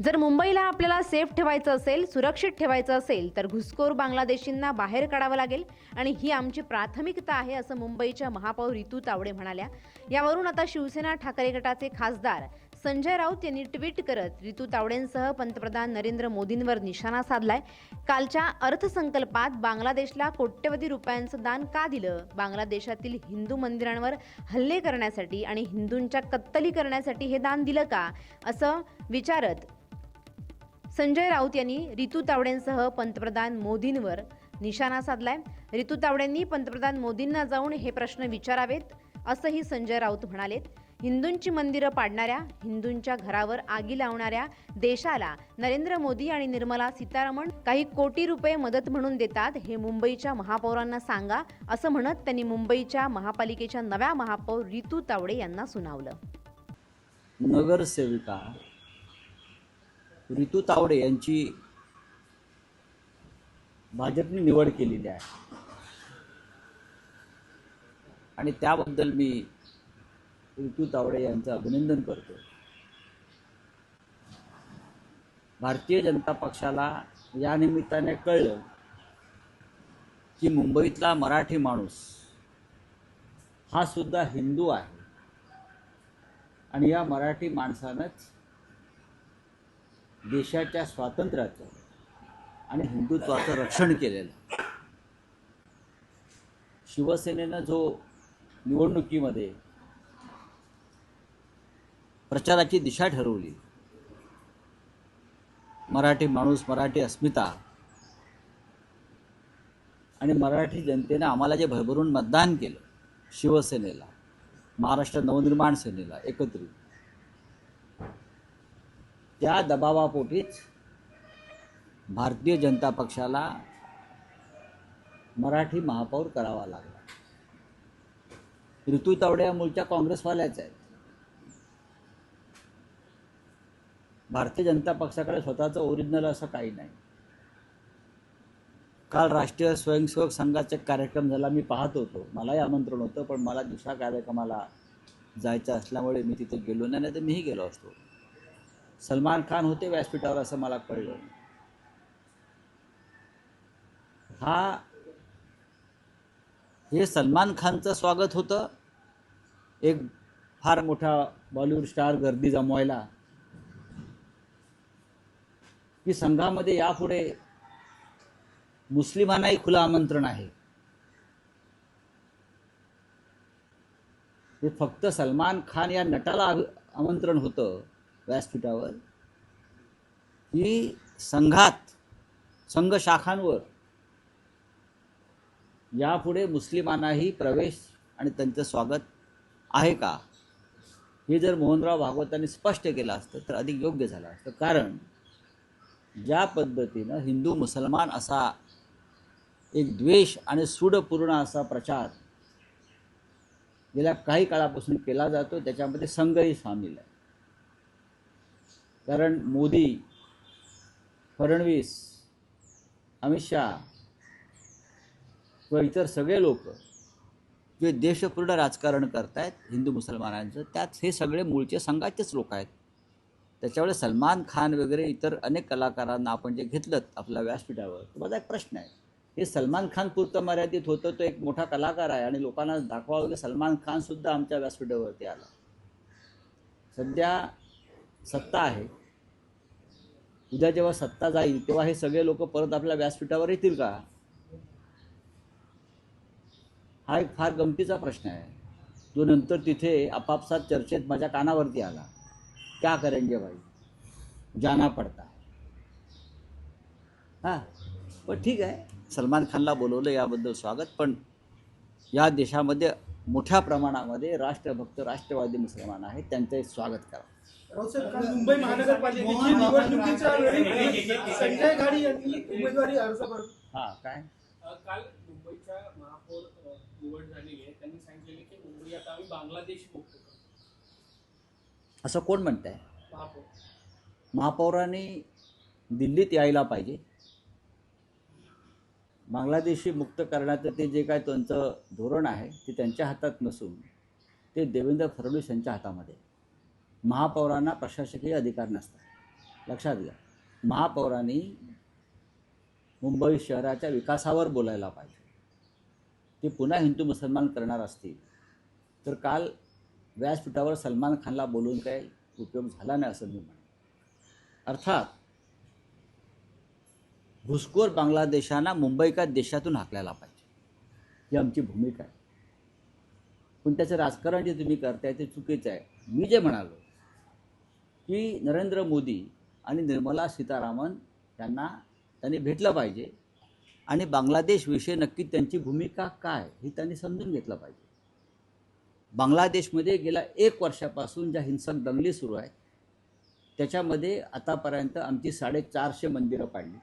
जर मुंबईला आपल्याला सेफ ठेवायचं असेल, सुरक्षित ठेवायचं असेल, तर घुसखोर बांगलादेशींना बाहेर काढावं लागेल आणि ही आमची प्राथमिकता आहे, असं मुंबईच्या महापौर रितू तावडे म्हणाल्या. यावरून आता शिवसेना ठाकरे गटाचे खासदार संजय राऊत यांनी ट्विट करत रितू तावडेंसह पंतप्रधान नरेंद्र मोदींवर निशाणा साधलाय. कालच्या अर्थसंकल्पात बांगलादेशला कोट्यवधी रुपयांचं दान का दिलं? बांगलादेशातील हिंदू मंदिरांवर हल्ले करण्यासाठी आणि हिंदूंच्या कत्तली करण्यासाठी हे दान दिलं का, असं विचारत संजय राऊत यांनी रितू तावडेंसह पंतप्रधान मोदींवर निशाणा साधलाय. रितू तावडेंनी पंतप्रधान मोदींना जाऊन हे प्रश्न विचारावेत, असंही संजय राऊत म्हणालेत. हिंदूंची मंदिरं पाडणाऱ्या, हिंदूंच्या घरावर आगी लावणाऱ्या देशाला नरेंद्र मोदी आणि निर्मला सीतारामन काही कोटी रुपये मदत म्हणून देतात, हे मुंबईच्या महापौरांना सांगा, असं म्हणत त्यांनी मुंबईच्या महापालिकेच्या नव्या महापौर रितू तावडे यांना सुनावलं. नगरसेविका रितू तावडे यांची भाजपने निवड केलेली आहे आणि त्याबद्दल मी रितू तावडे यांचं अभिनंदन करतो. भारतीय जनता पक्षाला या निमित्ताने कळलं की मुंबईतला मराठी माणूस हा सुद्धा हिंदू आहे आणि या मराठी माणसानंच देशाच्या स्वातंत्र्याचं आणि हिंदुत्वाचं रक्षण केलेलं. शिवसेनेनं जो निवडणुकीमध्ये प्रचाराची दिशा ठरवली, मराठी माणूस, मराठी अस्मिता आणि मराठी जनतेनं आम्हाला जे भरभरून मतदान केलं शिवसेनेला, महाराष्ट्र नवनिर्माण सेनेला एकत्रित, त्या दबावापोटीच भारतीय जनता पक्षाला मराठी महापौर करावा लागला. रितू तावडे या मूळच्या काँग्रेसवाल्याच आहेत. भारतीय जनता पक्षाकडे स्वतःचं ओरिजिनल असं काही नाही. काल राष्ट्रीय स्वयंसेवक संघाचा कार्यक्रम झाला, मी पाहत होतो. मलाही आमंत्रण होतं, पण मला दुसऱ्या कार्यक्रमाला जायचं असल्यामुळे मी तिथे गेलो नाही, तर मीही गेलो असतो. सलमान खान होते व्यासपीठावर असं मला कळलं. हे सलमान खानचं स्वागत होतं, एक फार मोठा बॉलिवूड स्टार गर्दी जमवायला, की संघामध्ये यापुढे मुस्लिमांनाही खुलं आमंत्रण आहे. हे फक्त सलमान खान या नटाला आमंत्रण होतं व्यासपीठावर, की संघात, संघ शाखांवर यापुढे मुस्लिमांनाही प्रवेश आणि त्यांचं स्वागत आहे का, हे जर मोहनराव भागवतांनी स्पष्ट केलं असतं तर अधिक योग्य झालं असतं. कारण ज्या पद्धतीनं हिंदू मुसलमान असा एक द्वेष आणि सूडपूर्ण असा प्रचार गेल्या काही काळापासून केला जातो, त्याच्यामध्ये संघही सामील आहे. कारण मोदी, फडणवीस, अमित शहा व इतर सगळे लोक जे देशपूर्ण राजकारण करतायत हिंदू मुसलमानांचं, त्यात हे सगळे मूळचे संघाचेच लोक आहेत. त्याच्यामुळे सलमान खान वगैरे इतर अनेक कलाकारांना आपण जे घेतलं आपल्या व्यासपीठावर, तर माझा एक प्रश्न आहे, हे सलमान खान पुरतं मर्यादित होतं? तो एक मोठा कलाकार आहे आणि लोकांना दाखवावं की सलमान खान सुद्धा आमच्या व्यासपीठावरती आला. सध्या सत्ता आहे, उद्या जेव्हा सत्ता जाईल तेव्हा हे सगळे लोक परत आपल्या व्यासपीठावर येतील का? हा एक फार गमतीचा प्रश्न आहे, जो नंतर तिथे आपापसात चर्चेत माझ्या कानावरती आला. क्या करेंगे भाई, जाना पडता. हां, पण ठीक आहे, सलमान खानला बोलवलं याबद्दल स्वागत. पण या देशामध्ये मोठ्या प्रमाणामध्ये राष्ट्रभक्त, राष्ट्रवादी मुसलमान आहेत, त्यांचंही स्वागत करा. मुंबई महानगरपालिकेची निवडणुकीच्या वेळी संजय घाडी यांनी उमेदवारी अर्ज भरला. हां, काय काल मुंबईच्या महापौर निवड झालेली आहे, त्यांनी सांगितलेले की मुंबई आता आम्ही बांगलादेश मुक्त करू. असं कोण म्हणत आहे? महापौर महापौरांनी दिल्लीत यायला पाहिजे. बांगलादेशी मुक्त करण्याचं ते जे काय त्यांचं धोरण आहे ते त्यांच्या हातात नसून ते देवेंद्र फडणवीस यांच्या हातामध्ये. महापौरांना प्रशासकीय अधिकार नसतात. लक्षात घ्या, महापौरांनी मुंबई शहराच्या विकासावर बोलायला पाहिजे. ते पुन्हा हिंदू मुसलमान करणार असतील तर काल व्यासपीठावर सलमान खानला बोलून काही उपयोग झाला नाही असं मी म्हणेन. अर्थात घुसखोर बांगलादेशांना मुंबई का देशातून हाकलायला पाहिजे, ही आमची भूमिका आहे. पण त्याचं राजकारण जे तुम्ही करताय ते चुकीचं आहे. मी जे म्हणालो की नरेंद्र मोदी आणि निर्मला सीतारामन त्यांनी भेटलं पाहिजे आणि बांगलादेशविषयी नक्की त्यांची भूमिका काय हे त्यांनी समजून घेतलं पाहिजे. बांगलादेशमध्ये गेल्या 1 वर्षापासून ज्या हिंसक दंगली सुरू आहेत त्याच्यामध्ये आतापर्यंत आमची 450 मंदिरं पाडली,